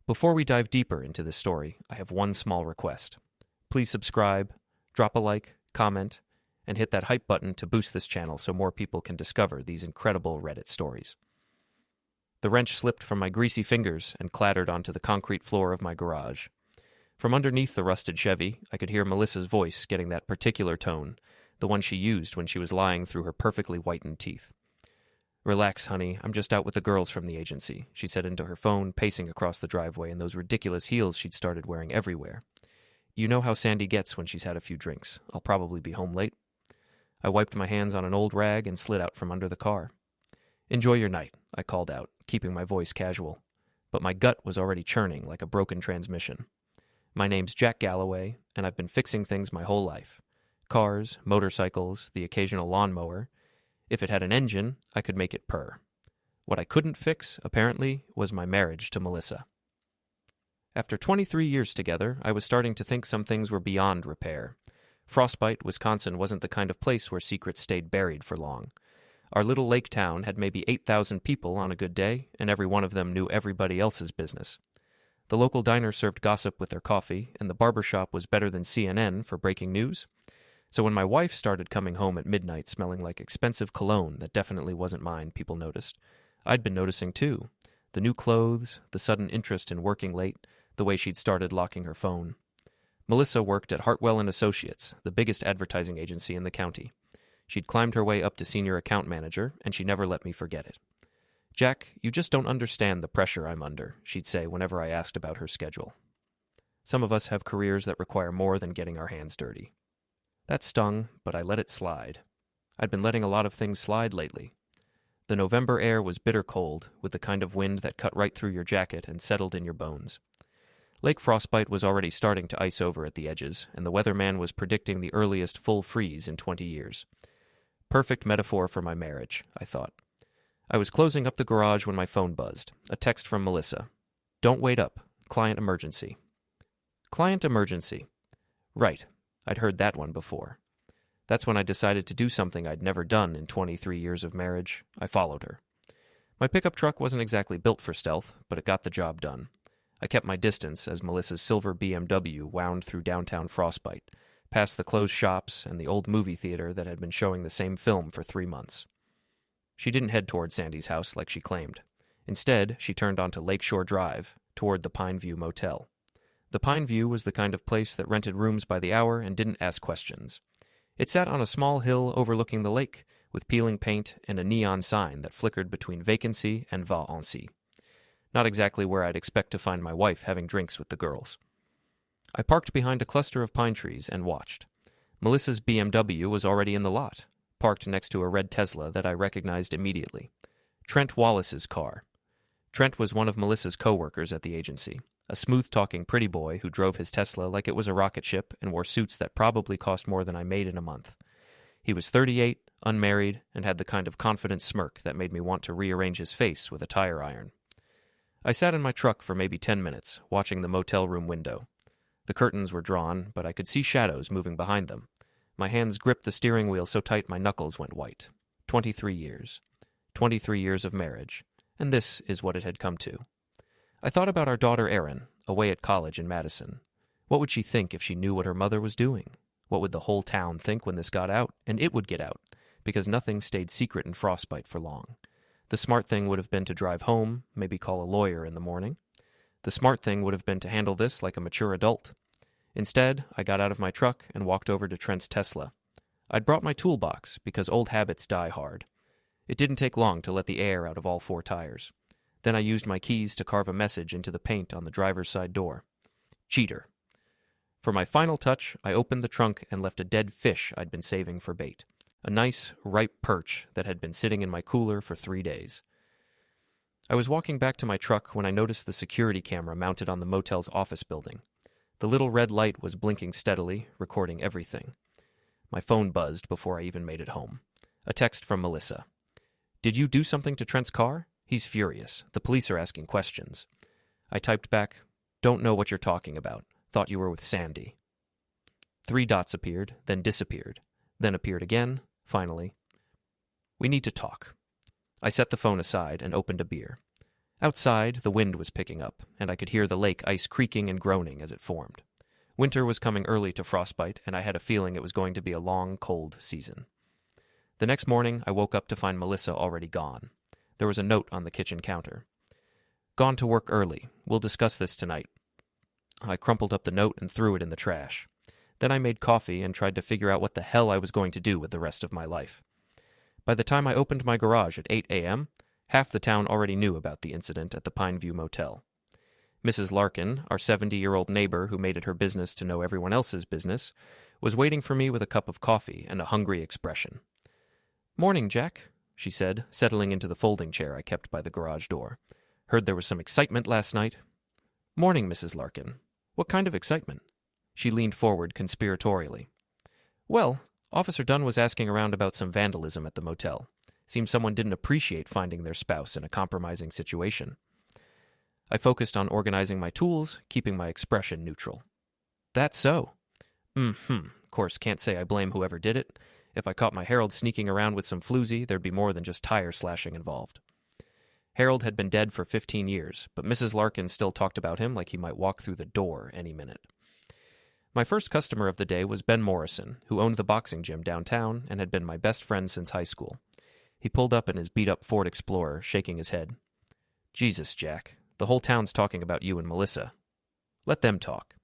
Before we dive deeper into this story, I have one small request. Please subscribe, drop a like, comment, and hit that hype button to boost this channel so more people can discover these incredible Reddit stories. The wrench slipped from my greasy fingers and clattered onto the concrete floor of my garage. From underneath the rusted Chevy, I could hear Melissa's voice getting that particular tone, the one she used when she was lying through her perfectly whitened teeth. "Relax, honey, I'm just out with the girls from the agency," she said into her phone, pacing across the driveway in those ridiculous heels she'd started wearing everywhere. "You know how Sandy gets when she's had a few drinks. I'll probably be home late." I wiped my hands on an old rag and slid out from under the car. "Enjoy your night," I called out, keeping my voice casual. But my gut was already churning like a broken transmission. My name's Jack Galloway, and I've been fixing things my whole life. Cars, motorcycles, the occasional lawnmower. If it had an engine, I could make it purr. What I couldn't fix, apparently, was my marriage to Melissa. After 23 years together, I was starting to think some things were beyond repair. Frostbite, Wisconsin wasn't the kind of place where secrets stayed buried for long. Our little lake town had maybe 8,000 people on a good day, and every one of them knew everybody else's business. The local diner served gossip with their coffee, and the barbershop was better than CNN for breaking news. So when my wife started coming home at midnight smelling like expensive cologne that definitely wasn't mine, people noticed. I'd been noticing too. The new clothes, the sudden interest in working late, the way she'd started locking her phone. Melissa worked at Hartwell & Associates, the biggest advertising agency in the county. She'd climbed her way up to senior account manager, and she never let me forget it. "Jack, you just don't understand the pressure I'm under," she'd say whenever I asked about her schedule. Some of us have careers that require more than getting our hands dirty. That stung, but I let it slide. I'd been letting a lot of things slide lately. The November air was bitter cold, with the kind of wind that cut right through your jacket and settled in your bones. Lake Frostbite was already starting to ice over at the edges, and the weatherman was predicting the earliest full freeze in 20 years. Perfect metaphor for my marriage, I thought. I was closing up the garage when my phone buzzed. A text from Melissa. "Don't wait up. Client emergency." Client emergency. Right. I'd heard that one before. That's when I decided to do something I'd never done in 23 years of marriage. I followed her. My pickup truck wasn't exactly built for stealth, but it got the job done. I kept my distance as Melissa's silver BMW wound through downtown Frostbite, past the closed shops and the old movie theater that had been showing the same film for 3 months. She didn't head toward Sandy's house like she claimed. Instead, she turned onto Lakeshore Drive, toward the Pineview Motel. The Pineview was the kind of place that rented rooms by the hour and didn't ask questions. It sat on a small hill overlooking the lake, with peeling paint and a neon sign that flickered between vacancy and va-en-ci. Not exactly where I'd expect to find my wife having drinks with the girls. I parked behind a cluster of pine trees and watched. Melissa's BMW was already in the lot, parked next to a red Tesla that I recognized immediately. Trent Wallace's car. Trent was one of Melissa's coworkers at the agency, a smooth-talking pretty boy who drove his Tesla like it was a rocket ship and wore suits that probably cost more than I made in a month. He was 38, unmarried, and had the kind of confident smirk that made me want to rearrange his face with a tire iron. I sat in my truck for maybe 10 minutes, watching the motel room window. The curtains were drawn, but I could see shadows moving behind them. My hands gripped the steering wheel so tight my knuckles went white. 23 years. 23 years of marriage. And this is what it had come to. I thought about our daughter Erin, away at college in Madison. What would she think if she knew what her mother was doing? What would the whole town think when this got out? And it would get out, because nothing stayed secret in Frostbite for long. The smart thing would have been to drive home, maybe call a lawyer in the morning. The smart thing would have been to handle this like a mature adult. Instead, I got out of my truck and walked over to Trent's Tesla. I'd brought my toolbox because old habits die hard. It didn't take long to let the air out of all 4 tires. Then I used my keys to carve a message into the paint on the driver's side door. Cheater. For my final touch, I opened the trunk and left a dead fish I'd been saving for bait. A nice, ripe perch that had been sitting in my cooler for 3 days. I was walking back to my truck when I noticed the security camera mounted on the motel's office building. The little red light was blinking steadily, recording everything. My phone buzzed before I even made it home. A text from Melissa. "Did you do something to Trent's car? He's furious. The police are asking questions." I typed back, "Don't know what you're talking about. Thought you were with Sandy." 3 dots appeared, then disappeared, then appeared again, finally. "We need to talk." I set the phone aside and opened a beer. Outside, the wind was picking up, and I could hear the lake ice creaking and groaning as it formed. Winter was coming early to Frostbite, and I had a feeling it was going to be a long, cold season. The next morning, I woke up to find Melissa already gone. There was a note on the kitchen counter. "Gone to work early. We'll discuss this tonight." I crumpled up the note and threw it in the trash. Then I made coffee and tried to figure out what the hell I was going to do with the rest of my life. By the time I opened my garage at 8 a.m., half the town already knew about the incident at the Pineview Motel. Mrs. Larkin, our 70-year-old neighbor who made it her business to know everyone else's business, was waiting for me with a cup of coffee and a hungry expression. "Morning, Jack," she said, settling into the folding chair I kept by the garage door. "Heard there was some excitement last night." "Morning, Mrs. Larkin. What kind of excitement?" She leaned forward conspiratorially. "Well, Officer Dunn was asking around about some vandalism at the motel. Seems someone didn't appreciate finding their spouse in a compromising situation." I focused on organizing my tools, keeping my expression neutral. "That's so." Of course, can't say I blame whoever did it. If I caught my Harold sneaking around with some floozy, there'd be more than just tire slashing involved. Harold had been dead for 15 years, but Mrs. Larkin still talked about him like he might walk through the door any minute. My first customer of the day was Ben Morrison, who owned the boxing gym downtown and had been my best friend since high school. He pulled up in his beat-up Ford Explorer, shaking his head. "Jesus, Jack, the whole town's talking about you and Melissa. Let them talk.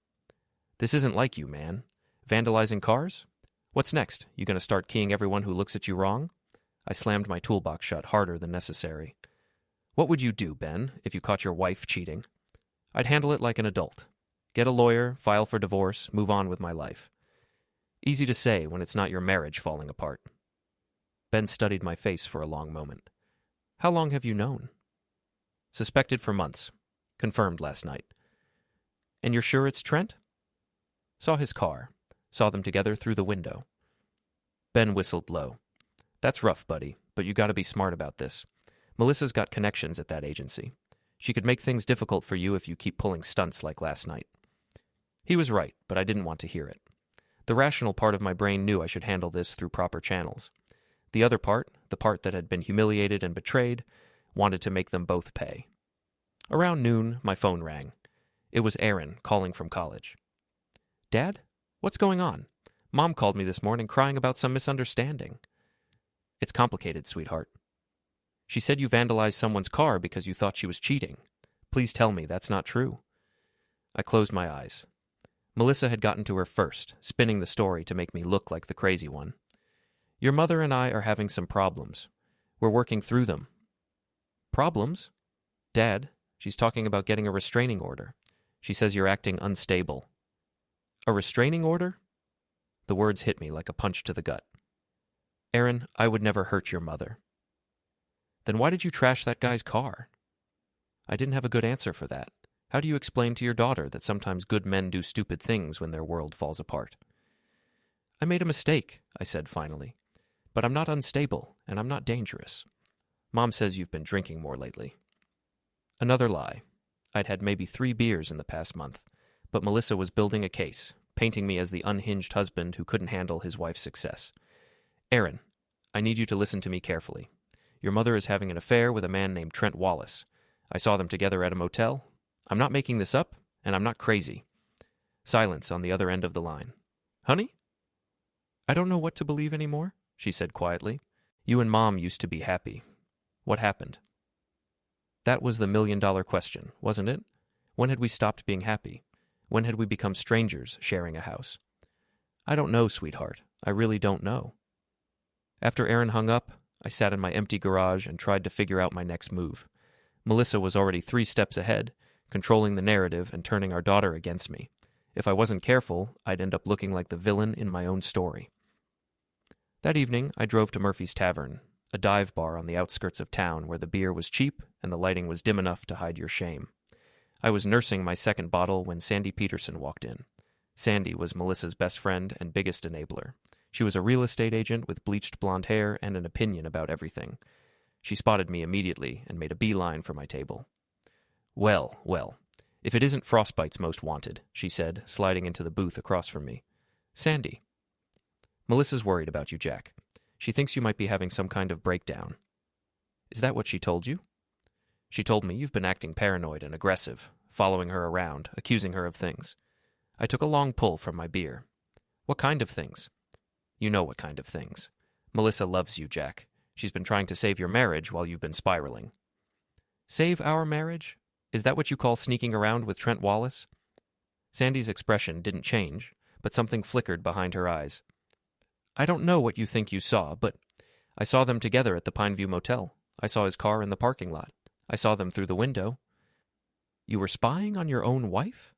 This isn't like you, man. Vandalizing cars? What's next? You gonna start keying everyone who looks at you wrong?" I slammed my toolbox shut harder than necessary. "What would you do, Ben, if you caught your wife cheating?" "I'd handle it like an adult. Get a lawyer, file for divorce, move on with my life." Easy to say when it's not your marriage falling apart. Ben studied my face for a long moment. "How long have you known?" "Suspected for months. Confirmed last night." "And you're sure it's Trent?" "Saw his car. Saw them together through the window." Ben whistled low. "That's rough, buddy, but you gotta be smart about this. Melissa's got connections at that agency. She could make things difficult for you if you keep pulling stunts like last night." He was right, but I didn't want to hear it. The rational part of my brain knew I should handle this through proper channels. The other part, the part that had been humiliated and betrayed, wanted to make them both pay. Around noon, my phone rang. It was Aaron, calling from college. "Dad? What's going on? Mom called me this morning crying about some misunderstanding." "It's complicated, sweetheart. She said you vandalized someone's car because you thought she was cheating. Please tell me that's not true." I closed my eyes. Melissa had gotten to her first, spinning the story to make me look like the crazy one. "Your mother and I are having some problems. We're working through them." "Problems? Dad, she's talking about getting a restraining order. She says you're acting unstable." "A restraining order?" The words hit me like a punch to the gut. "Aaron, I would never hurt your mother." "Then why did you trash that guy's car?" I didn't have a good answer for that. How do you explain to your daughter that sometimes good men do stupid things when their world falls apart? "I made a mistake," I said finally. "But I'm not unstable, and I'm not dangerous. Mom says you've been drinking more lately." Another lie. I'd had maybe 3 beers in the past month, but Melissa was building a case, painting me as the unhinged husband who couldn't handle his wife's success. "Aaron, I need you to listen to me carefully. Your mother is having an affair with a man named Trent Wallace. I saw them together at a motel. I'm not making this up, and I'm not crazy." Silence on the other end of the line. "Honey?" "I don't know what to believe anymore," she said quietly. "You and Mom used to be happy. What happened?" That was the million-dollar question, wasn't it? When had we stopped being happy? When had we become strangers sharing a house? "I don't know, sweetheart. I really don't know." After Aaron hung up, I sat in my empty garage and tried to figure out my next move. Melissa was already 3 steps ahead, controlling the narrative and turning our daughter against me. If I wasn't careful, I'd end up looking like the villain in my own story. That evening, I drove to Murphy's Tavern, a dive bar on the outskirts of town where the beer was cheap and the lighting was dim enough to hide your shame. I was nursing my second bottle when Sandy Peterson walked in. Sandy was Melissa's best friend and biggest enabler. She was a real estate agent with bleached blonde hair and an opinion about everything. She spotted me immediately and made a beeline for my table. Well, if it isn't Frostbite's most wanted," she said, sliding into the booth across from me. "Sandy." "Melissa's worried about you, Jack. She thinks you might be having some kind of breakdown." "Is that what she told you?" She told me you've been acting paranoid and aggressive, following her around, accusing her of things. I took a long pull from my beer. What kind of things? You know what kind of things. Melissa loves you, Jack. She's been trying to save your marriage while you've been spiraling. Save our marriage? Is that what you call sneaking around with Trent Wallace? Sandy's expression didn't change, but something flickered behind her eyes. I don't know what you think you saw, but I saw them together at the Pineview Motel. I saw his car in the parking lot. I saw them through the window. You were spying on your own wife?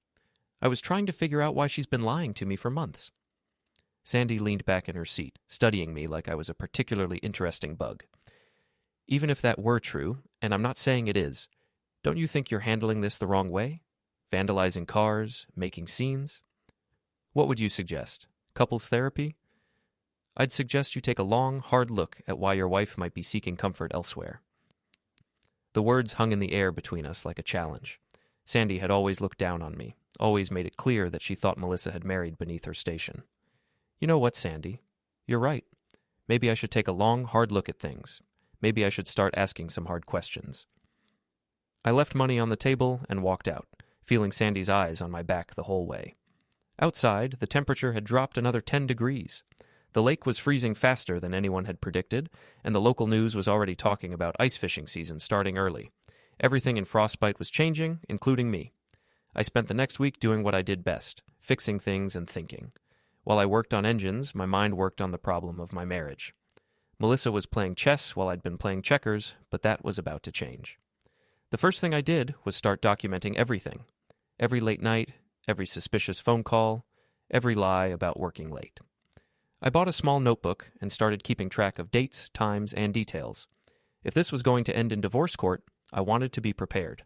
I was trying to figure out why she's been lying to me for months. Sandy leaned back in her seat, studying me like I was a particularly interesting bug. Even if that were true, and I'm not saying it is, don't you think you're handling this the wrong way? Vandalizing cars, making scenes? What would you suggest? Couples therapy? I'd suggest you take a long, hard look at why your wife might be seeking comfort elsewhere. The words hung in the air between us like a challenge. Sandy had always looked down on me, always made it clear that she thought Melissa had married beneath her station. You know what, Sandy? You're right. Maybe I should take a long, hard look at things. Maybe I should start asking some hard questions. I left money on the table and walked out, feeling Sandy's eyes on my back the whole way. Outside, the temperature had dropped another 10 degrees. The lake was freezing faster than anyone had predicted, and the local news was already talking about ice fishing season starting early. Everything in Frostbite was changing, including me. I spent the next week doing what I did best, fixing things and thinking. While I worked on engines, my mind worked on the problem of my marriage. Melissa was playing chess while I'd been playing checkers, but that was about to change. The first thing I did was start documenting everything. Every late night, every suspicious phone call, every lie about working late. I bought a small notebook and started keeping track of dates, times, and details. If this was going to end in divorce court, I wanted to be prepared.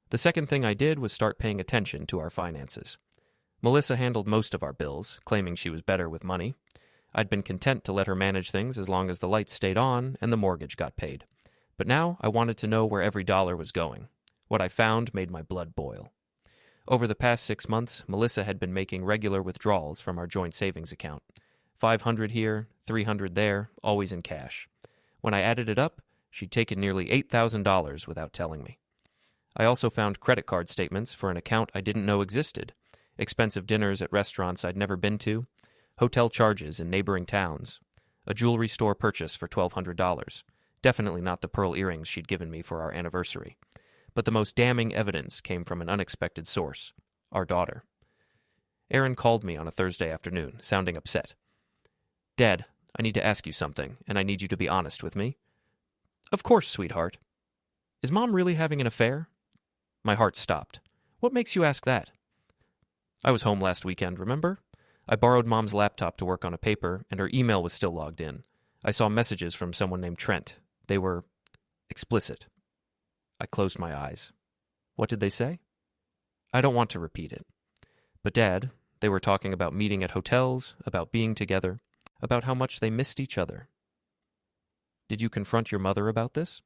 The second thing I did was start paying attention to our finances. Melissa handled most of our bills, claiming she was better with money. I'd been content to let her manage things as long as the lights stayed on and the mortgage got paid. But now I wanted to know where every dollar was going. What I found made my blood boil. Over the past 6 months, Melissa had been making regular withdrawals from our joint savings account. $500 here, $300 there, always in cash. When I added it up, she'd taken nearly $8,000 without telling me. I also found credit card statements for an account I didn't know existed, expensive dinners at restaurants I'd never been to, hotel charges in neighboring towns, a jewelry store purchase for $1,200, definitely not the pearl earrings she'd given me for our anniversary. But the most damning evidence came from an unexpected source, our daughter. Erin called me on a Thursday afternoon, sounding upset. Dad, I need to ask you something, and I need you to be honest with me. Of course, sweetheart. Is Mom really having an affair? My heart stopped. What makes you ask that? I was home last weekend, remember? I borrowed Mom's laptop to work on a paper, and her email was still logged in. I saw messages from someone named Trent. They were explicit. I closed my eyes. What did they say? I don't want to repeat it. But, Dad, they were talking about meeting at hotels, about being together, about how much they missed each other. Did you confront your mother about this?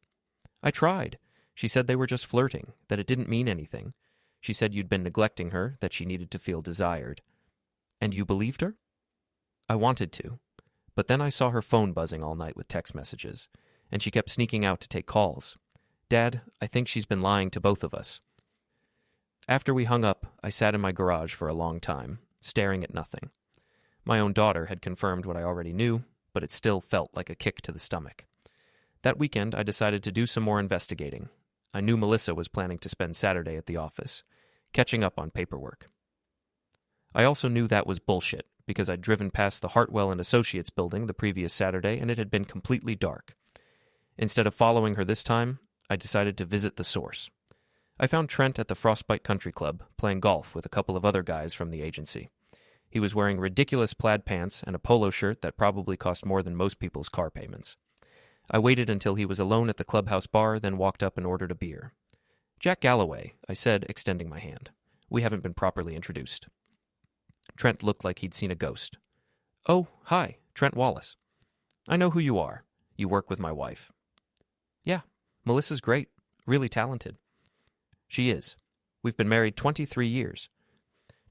I tried. She said they were just flirting, that it didn't mean anything. She said you'd been neglecting her, that she needed to feel desired. And you believed her? I wanted to. But then I saw her phone buzzing all night with text messages, and she kept sneaking out to take calls. Dad, I think she's been lying to both of us. After we hung up, I sat in my garage for a long time, staring at nothing. My own daughter had confirmed what I already knew, but it still felt like a kick to the stomach. That weekend, I decided to do some more investigating. I knew Melissa was planning to spend Saturday at the office, catching up on paperwork. I also knew that was bullshit, because I'd driven past the Hartwell and Associates building the previous Saturday, and it had been completely dark. Instead of following her this time, I decided to visit the source. I found Trent at the Frostbite Country Club, playing golf with a couple of other guys from the agency. He was wearing ridiculous plaid pants and a polo shirt that probably cost more than most people's car payments. I waited until he was alone at the clubhouse bar, then walked up and ordered a beer. Jack Galloway, I said, extending my hand. We haven't been properly introduced. Trent looked like he'd seen a ghost. Oh, hi, Trent Wallace. I know who you are. You work with my wife. Yeah, Melissa's great, really talented. She is. We've been married 23 years.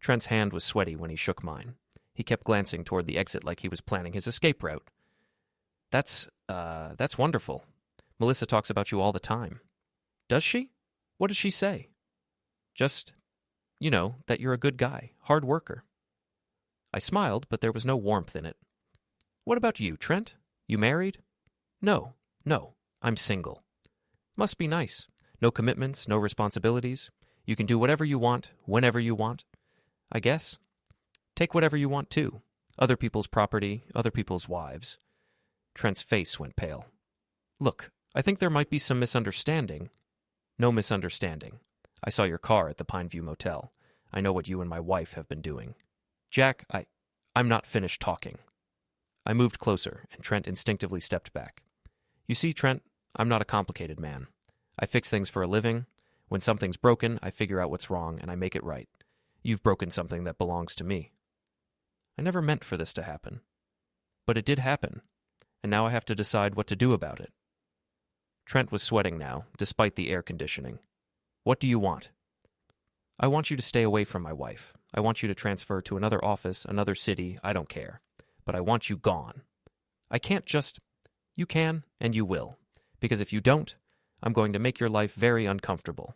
Trent's hand was sweaty when he shook mine. He kept glancing toward the exit like he was planning his escape route. That's wonderful. Melissa talks about you all the time. Does she? What does she say? Just, that you're a good guy, hard worker. I smiled, but there was no warmth in it. What about you, Trent? You married? No, I'm single. Must be nice. No commitments, no responsibilities. You can do whatever you want, whenever you want. I guess. Take whatever you want, too. Other people's property, other people's wives. Trent's face went pale. Look, I think there might be some misunderstanding. No misunderstanding. I saw your car at the Pineview Motel. I know what you and my wife have been doing. Jack, I'm not finished talking. I moved closer, and Trent instinctively stepped back. You see, Trent, I'm not a complicated man. I fix things for a living. When something's broken, I figure out what's wrong, and I make it right. You've broken something that belongs to me. I never meant for this to happen. But it did happen, and now I have to decide what to do about it. Trent was sweating now, despite the air conditioning. What do you want? I want you to stay away from my wife. I want you to transfer to another office, another city, I don't care. But I want you gone. I can't just... You can, and you will. Because if you don't, I'm going to make your life very uncomfortable.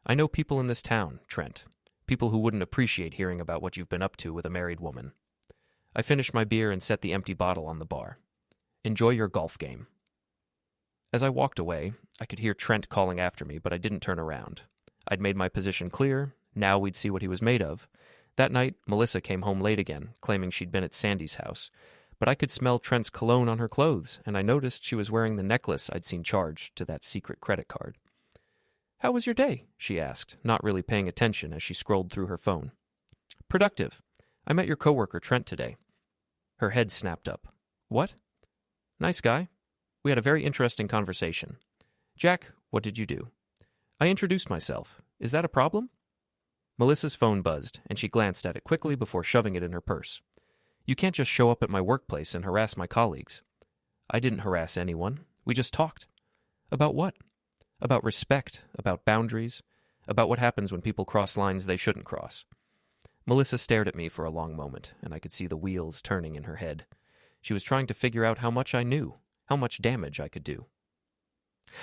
I know people in this town, Trent. People who wouldn't appreciate hearing about what you've been up to with a married woman. I finished my beer and set the empty bottle on the bar. Enjoy your golf game. As I walked away, I could hear Trent calling after me, but I didn't turn around. I'd made my position clear. Now we'd see what he was made of. That night, Melissa came home late again, claiming she'd been at Sandy's house. But I could smell Trent's cologne on her clothes, and I noticed she was wearing the necklace I'd seen charged to that secret credit card. How was your day? She asked, not really paying attention as she scrolled through her phone. Productive. I met your coworker Trent today. Her head snapped up. What? Nice guy. We had a very interesting conversation. Jack, what did you do? I introduced myself. Is that a problem? Melissa's phone buzzed, and she glanced at it quickly before shoving it in her purse. You can't just show up at my workplace and harass my colleagues. I didn't harass anyone. We just talked. About what? About respect, about boundaries, about what happens when people cross lines they shouldn't cross. Melissa stared at me for a long moment, and I could see the wheels turning in her head. She was trying to figure out how much I knew, how much damage I could do.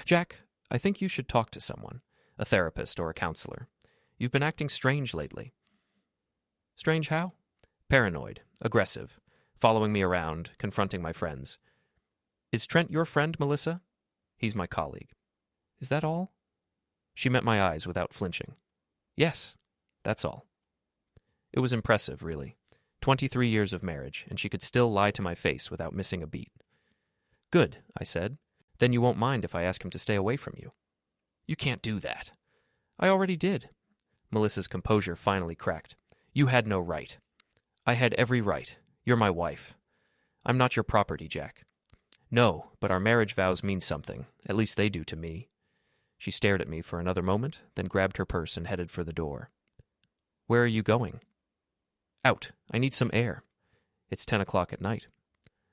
Jack, I think you should talk to someone, a therapist or a counselor. You've been acting strange lately. Strange how? Paranoid, aggressive, following me around, confronting my friends. Is Trent your friend, Melissa? He's my colleague. Is that all? She met my eyes without flinching. Yes, that's all. It was impressive, really. 23 years of marriage, and she could still lie to my face without missing a beat. Good, I said. Then you won't mind if I ask him to stay away from you. You can't do that. I already did. Melissa's composure finally cracked. You had no right. I had every right. You're my wife. I'm not your property, Jack. No, but our marriage vows mean something. At least they do to me. She stared at me for another moment, then grabbed her purse and headed for the door. Where are you going? Out. I need some air. It's 10 o'clock at night.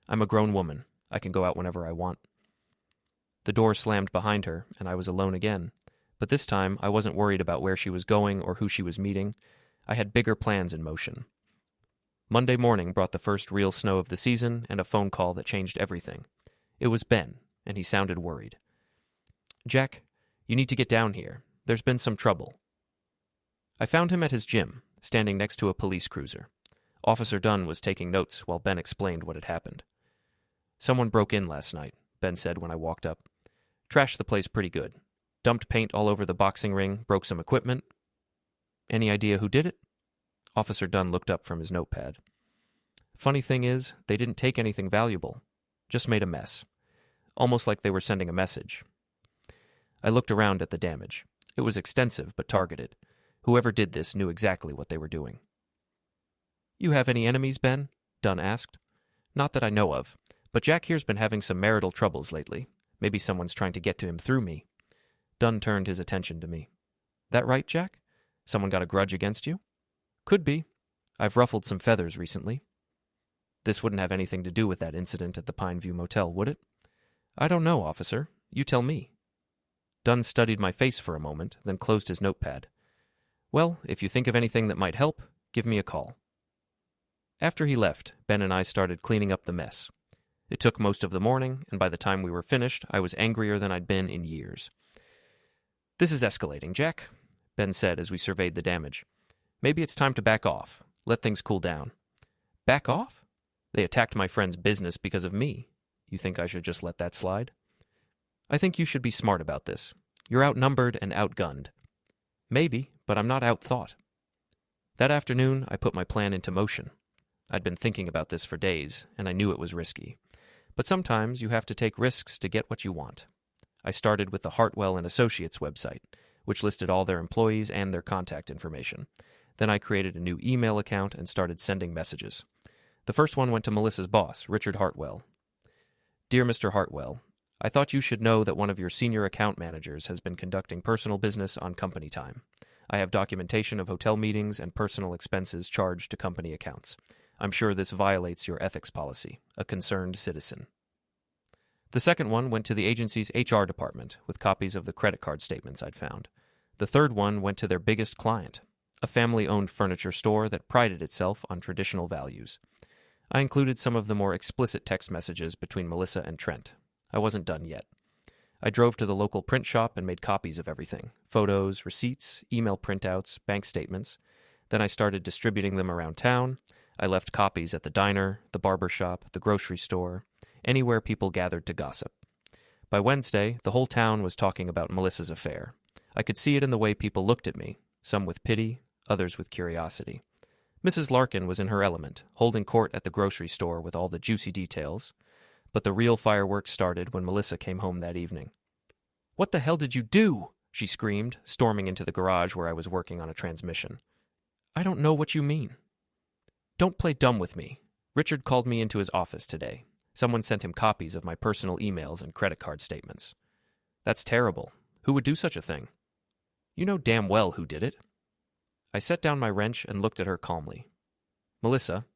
I'm a grown woman. I can go out whenever I want. The door slammed behind her, and I was alone again. But this time, I wasn't worried about where she was going or who she was meeting. I had bigger plans in motion. Monday morning brought the first real snow of the season and a phone call that changed everything. It was Ben, and he sounded worried. Jack, you need to get down here. There's been some trouble. I found him at his gym, standing next to a police cruiser. Officer Dunn was taking notes while Ben explained what had happened. Someone broke in last night, Ben said when I walked up. Trashed the place pretty good. Dumped paint all over the boxing ring, broke some equipment. Any idea who did it? Officer Dunn looked up from his notepad. Funny thing is, they didn't take anything valuable. Just made a mess. Almost like they were sending a message. I looked around at the damage. It was extensive but targeted. Whoever did this knew exactly what they were doing. You have any enemies, Ben? Dunn asked. Not that I know of, but Jack here's been having some marital troubles lately. Maybe someone's trying to get to him through me. Dunn turned his attention to me. That right, Jack? Someone got a grudge against you? Could be. I've ruffled some feathers recently. This wouldn't have anything to do with that incident at the Pineview Motel, would it? I don't know, officer. You tell me. Dunn studied my face for a moment, then closed his notepad. Well, if you think of anything that might help, give me a call. After he left, Ben and I started cleaning up the mess. It took most of the morning, and by the time we were finished, I was angrier than I'd been in years. "This is escalating, Jack," Ben said as we surveyed the damage. "Maybe it's time to back off. Let things cool down." "Back off? They attacked my friend's business because of me. You think I should just let that slide?" "I think you should be smart about this. You're outnumbered and outgunned." "Maybe, but I'm not outthought." That afternoon, I put my plan into motion. I'd been thinking about this for days, and I knew it was risky. But sometimes you have to take risks to get what you want. I started with the Hartwell and Associates website, which listed all their employees and their contact information. Then I created a new email account and started sending messages. The first one went to Melissa's boss, Richard Hartwell. "Dear Mr. Hartwell, I thought you should know that one of your senior account managers has been conducting personal business on company time. I have documentation of hotel meetings and personal expenses charged to company accounts. I'm sure this violates your ethics policy. A concerned citizen." The second one went to the agency's HR department with copies of the credit card statements I'd found. The third one went to their biggest client, a family-owned furniture store that prided itself on traditional values. I included some of the more explicit text messages between Melissa and Trent. I wasn't done yet. I drove to the local print shop and made copies of everything: photos, receipts, email printouts, bank statements. Then I started distributing them around town. I left copies at the diner, the barber shop, the grocery store, anywhere people gathered to gossip. By Wednesday, the whole town was talking about Melissa's affair. I could see it in the way people looked at me, some with pity, others with curiosity. Mrs. Larkin was in her element, holding court at the grocery store with all the juicy details. But the real fireworks started when Melissa came home that evening. "What the hell did you do?" she screamed, storming into the garage where I was working on a transmission. "I don't know what you mean." "Don't play dumb with me. Richard called me into his office today. Someone sent him copies of my personal emails and credit card statements." "That's terrible. Who would do such a thing?" "You know damn well who did it." I set down my wrench and looked at her calmly. "Melissa,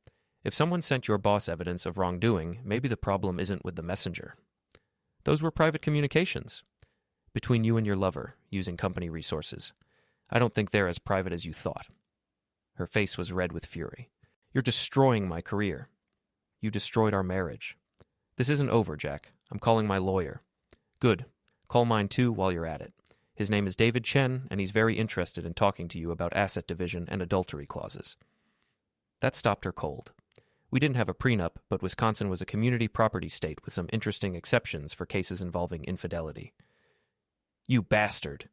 if someone sent your boss evidence of wrongdoing, maybe the problem isn't with the messenger. Those were private communications. Between you and your lover, using company resources. I don't think they're as private as you thought." Her face was red with fury. "You're destroying my career. You destroyed our marriage. This isn't over, Jack. I'm calling my lawyer." "Good. Call mine too while you're at it. His name is David Chen, and he's very interested in talking to you about asset division and adultery clauses." That stopped her cold. We didn't have a prenup, but Wisconsin was a community property state with some interesting exceptions for cases involving infidelity. "You bastard."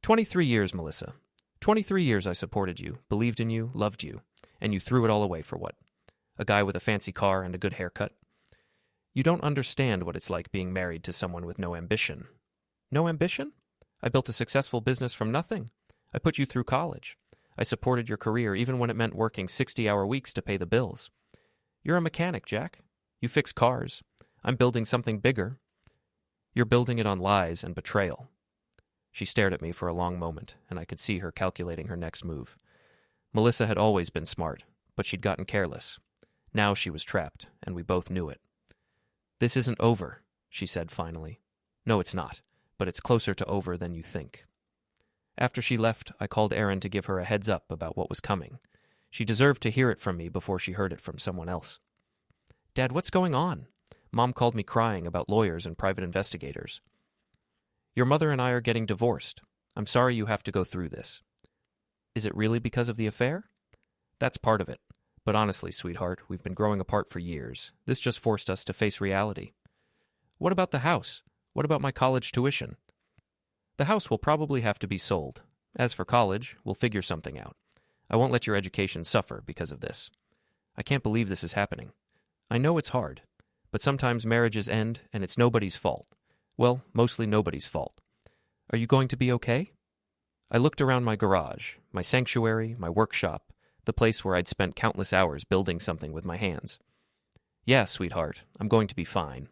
23 years, Melissa. 23 years I supported you, believed in you, loved you, and you threw it all away for what? A guy with a fancy car and a good haircut? You don't understand what it's like being married to someone with no ambition. No ambition? I built a successful business from nothing. I put you through college. I supported your career even when it meant working 60-hour weeks to pay the bills. You're a mechanic, Jack. You fix cars. I'm building something bigger. You're building it on lies and betrayal." She stared at me for a long moment, and I could see her calculating her next move. Melissa had always been smart, but she'd gotten careless. Now she was trapped, and we both knew it. "This isn't over," she said finally. "No, it's not, but it's closer to over than you think." After she left, I called Erin to give her a heads up about what was coming. She deserved to hear it from me before she heard it from someone else. "Dad, what's going on?" Mom called me crying about lawyers and private investigators. "Your mother and I are getting divorced. I'm sorry you have to go through this." "Is it really because of the affair?" "That's part of it. But honestly, sweetheart, we've been growing apart for years. This just forced us to face reality." "What about the house? What about my college tuition?" "The house will probably have to be sold. As for college, we'll figure something out. I won't let your education suffer because of this. I can't believe this is happening. I know it's hard, but sometimes marriages end and it's nobody's fault. Well, mostly nobody's fault. Are you going to be okay?" I looked around my garage, my sanctuary, my workshop, the place where I'd spent countless hours building something with my hands. "Yeah, sweetheart, I'm going to be fine."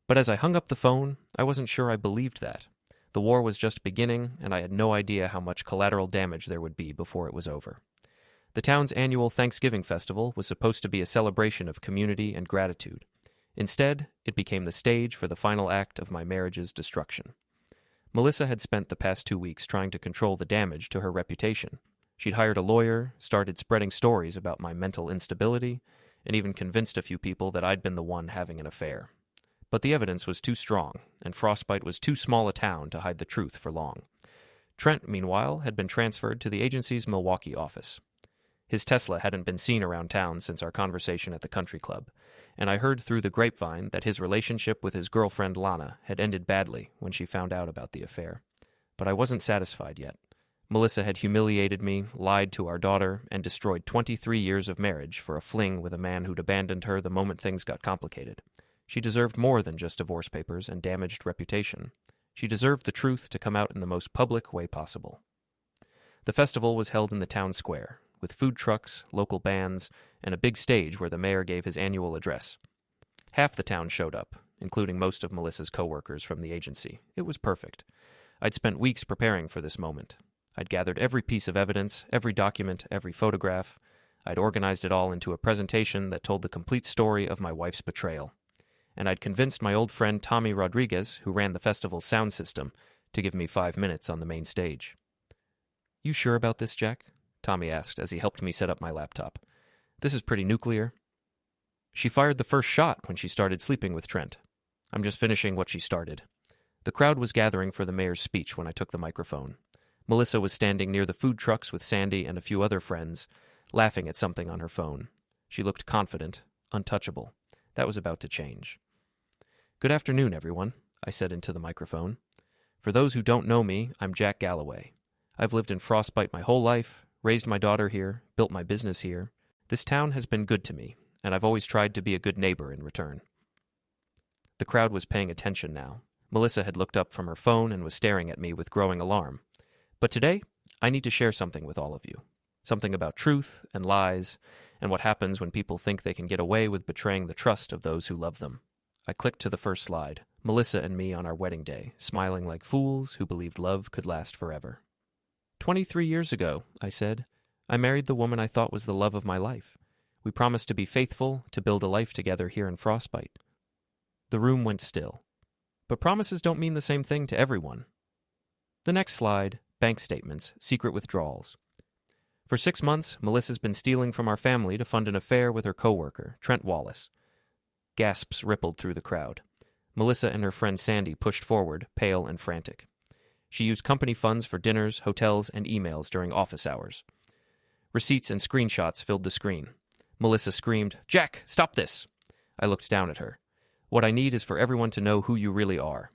But as I hung up the phone, I wasn't sure I believed that. The war was just beginning, and I had no idea how much collateral damage there would be before it was over. The town's annual Thanksgiving festival was supposed to be a celebration of community and gratitude. Instead, it became the stage for the final act of my marriage's destruction. Melissa had spent the past 2 weeks trying to control the damage to her reputation. She'd hired a lawyer, started spreading stories about my mental instability, and even convinced a few people that I'd been the one having an affair. But the evidence was too strong, and Frostbite was too small a town to hide the truth for long. Trent, meanwhile, had been transferred to the agency's Milwaukee office. His Tesla hadn't been seen around town since our conversation at the country club, and I heard through the grapevine that his relationship with his girlfriend Lana had ended badly when she found out about the affair. But I wasn't satisfied yet. Melissa had humiliated me, lied to our daughter, and destroyed 23 years of marriage for a fling with a man who'd abandoned her the moment things got complicated. She deserved more than just divorce papers and damaged reputation. She deserved the truth to come out in the most public way possible. The festival was held in the town square, with food trucks, local bands, and a big stage where the mayor gave his annual address. Half the town showed up, including most of Melissa's coworkers from the agency. It was perfect. I'd spent weeks preparing for this moment. I'd gathered every piece of evidence, every document, every photograph. I'd organized it all into a presentation that told the complete story of my wife's betrayal. And I'd convinced my old friend Tommy Rodriguez, who ran the festival's sound system, to give me 5 minutes on the main stage. "You sure about this, Jack?" Tommy asked as he helped me set up my laptop. "This is pretty nuclear." "She fired the first shot when she started sleeping with Trent. I'm just finishing what she started." The crowd was gathering for the mayor's speech when I took the microphone. Melissa was standing near the food trucks with Sandy and a few other friends, laughing at something on her phone. She looked confident, untouchable. That was about to change. "Good afternoon, everyone," I said into the microphone. "For those who don't know me, I'm Jack Galloway. I've lived in Frostbite my whole life, raised my daughter here, built my business here. This town has been good to me, and I've always tried to be a good neighbor in return." The crowd was paying attention now. Melissa had looked up from her phone and was staring at me with growing alarm. But today, I need to share something with all of you. Something about truth and lies, and what happens when people think they can get away with betraying the trust of those who love them. I clicked to the first slide, Melissa and me on our wedding day, smiling like fools who believed love could last forever. 23 years ago, I said, I married the woman I thought was the love of my life. We promised to be faithful, to build a life together here in Frostbite. The room went still. But promises don't mean the same thing to everyone. The next slide, bank statements, secret withdrawals. For 6 months, Melissa's been stealing from our family to fund an affair with her coworker, Trent Wallace. Gasps rippled through the crowd. Melissa and her friend Sandy pushed forward, pale and frantic. She used company funds for dinners, hotels, and emails during office hours. Receipts and screenshots filled the screen. Melissa screamed, "Jack, stop this!" I looked down at her. "What I need is for everyone to know who you really are."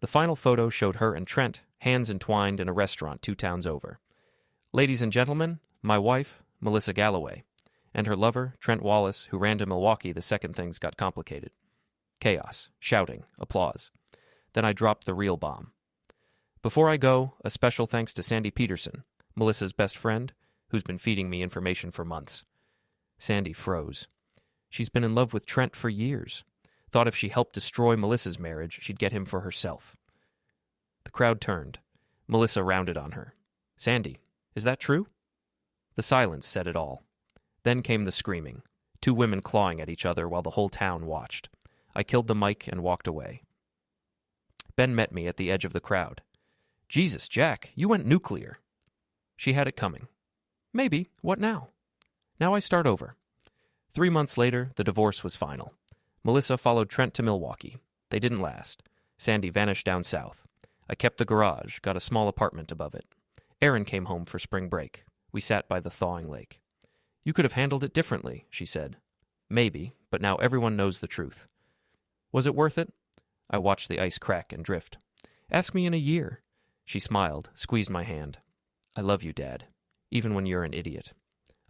The final photo showed her and Trent, hands entwined in a restaurant 2 towns over. "Ladies and gentlemen, my wife, Melissa Galloway, and her lover, Trent Wallace, who ran to Milwaukee the second things got complicated." Chaos, shouting, applause. Then I dropped the real bomb. "Before I go, a special thanks to Sandy Peterson, Melissa's best friend, who's been feeding me information for months." Sandy froze. She's been in love with Trent for years. Thought if she helped destroy Melissa's marriage, she'd get him for herself. The crowd turned. Melissa rounded on her. "Sandy, is that true?" The silence said it all. Then came the screaming, 2 women clawing at each other while the whole town watched. I killed the mic and walked away. Ben met me at the edge of the crowd. "Jesus, Jack, you went nuclear." She had it coming. "Maybe. What now?" Now I start over. 3 months later, the divorce was final. Melissa followed Trent to Milwaukee. They didn't last. Sandy vanished down south. I kept the garage, got a small apartment above it. Erin came home for spring break. We sat by the thawing lake. "You could have handled it differently," she said. "Maybe, but now everyone knows the truth." "Was it worth it?" I watched the ice crack and drift. "Ask me in a year." She smiled, squeezed my hand. "I love you, Dad, even when you're an idiot.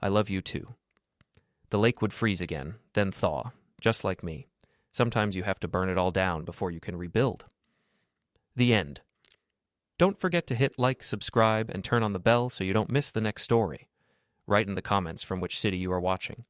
I love you too." The lake would freeze again, then thaw. Just like me. Sometimes you have to burn it all down before you can rebuild. The end. Don't forget to hit like, subscribe, and turn on the bell so you don't miss the next story. Write in the comments from which city you are watching.